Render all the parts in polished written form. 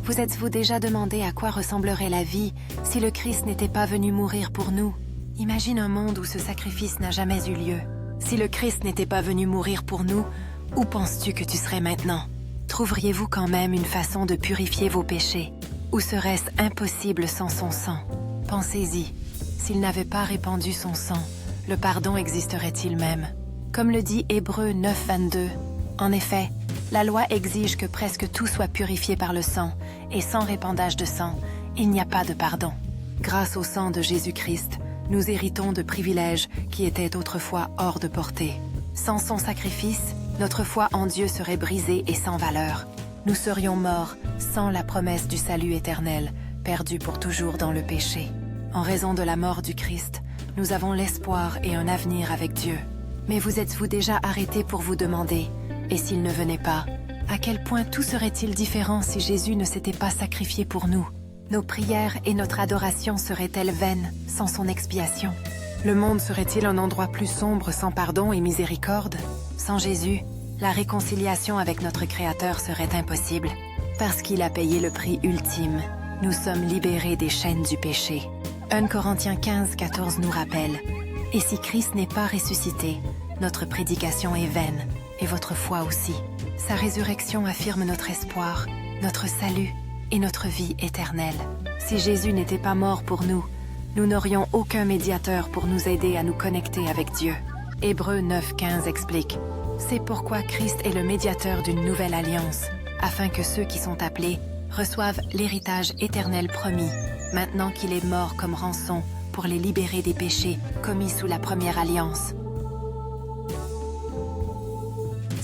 Vous êtes-vous déjà demandé à quoi ressemblerait la vie si le Christ n'était pas venu mourir pour nous? Imagine un monde où ce sacrifice n'a jamais eu lieu. Si le Christ n'était pas venu mourir pour nous, où penses-tu que tu serais maintenant? Trouveriez-vous quand même une façon de purifier vos péchés? Ou serait-ce impossible sans son sang? Pensez-y. S'il n'avait pas répandu son sang, le pardon existerait-il même? Comme le dit Hébreux 9, 22, en effet, la loi exige que presque tout soit purifié par le sang, et sans répandage de sang, il n'y a pas de pardon. Grâce au sang de Jésus-Christ, nous héritons de privilèges qui étaient autrefois hors de portée. Sans son sacrifice, notre foi en Dieu serait brisée et sans valeur. Nous serions morts sans la promesse du salut éternel, perdus pour toujours dans le péché. En raison de la mort du Christ, nous avons l'espoir et un avenir avec Dieu. Mais vous êtes-vous déjà arrêté pour vous demander, et s'il ne venait pas, à quel point tout serait-il différent si Jésus ne s'était pas sacrifié pour nous? Nos prières et notre adoration seraient-elles vaines sans son expiation? Le monde serait-il un endroit plus sombre sans pardon et miséricorde? Sans Jésus, la réconciliation avec notre Créateur serait impossible. Parce qu'il a payé le prix ultime, nous sommes libérés des chaînes du péché. 1 Corinthiens 15, 14 nous rappelle « Et si Christ n'est pas ressuscité, notre prédication est vaine, et votre foi aussi. Sa résurrection affirme notre espoir, notre salut et notre vie éternelle. Si Jésus n'était pas mort pour nous, nous n'aurions aucun médiateur pour nous aider à nous connecter avec Dieu. » Hébreux 9, 15 explique « C'est pourquoi Christ est le médiateur d'une nouvelle alliance, afin que ceux qui sont appelés reçoivent l'héritage éternel promis, maintenant qu'il est mort comme rançon pour les libérer des péchés commis sous la première alliance. »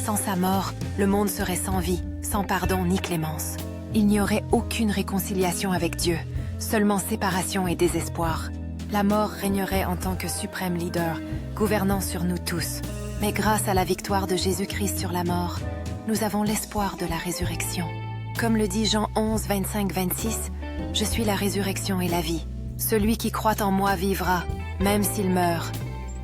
Sans sa mort, le monde serait sans vie, sans pardon ni clémence. Il n'y aurait aucune réconciliation avec Dieu, seulement séparation et désespoir. La mort régnerait en tant que suprême leader, gouvernant sur nous tous. Mais grâce à la victoire de Jésus-Christ sur la mort, nous avons l'espoir de la résurrection. Comme le dit Jean 11, 25, 26, « Je suis la résurrection et la vie. Celui qui croit en moi vivra, même s'il meurt.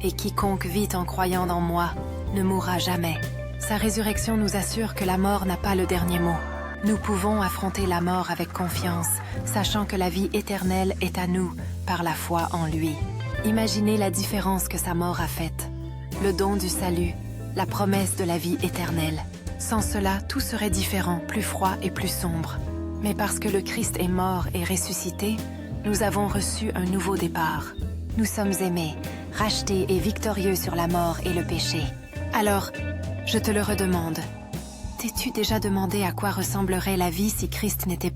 Et quiconque vit en croyant en moi ne mourra jamais. » Sa résurrection nous assure que la mort n'a pas le dernier mot. Nous pouvons affronter la mort avec confiance, sachant que la vie éternelle est à nous par la foi en lui. Imaginez la différence que sa mort a faite. Le don du salut, la promesse de la vie éternelle. Sans cela, tout serait différent, plus froid et plus sombre. Mais parce que le Christ est mort et ressuscité, nous avons reçu un nouveau départ. Nous sommes aimés, rachetés et victorieux sur la mort et le péché. Alors, je te le redemande. T'es-tu déjà demandé à quoi ressemblerait la vie si Christ n'était pas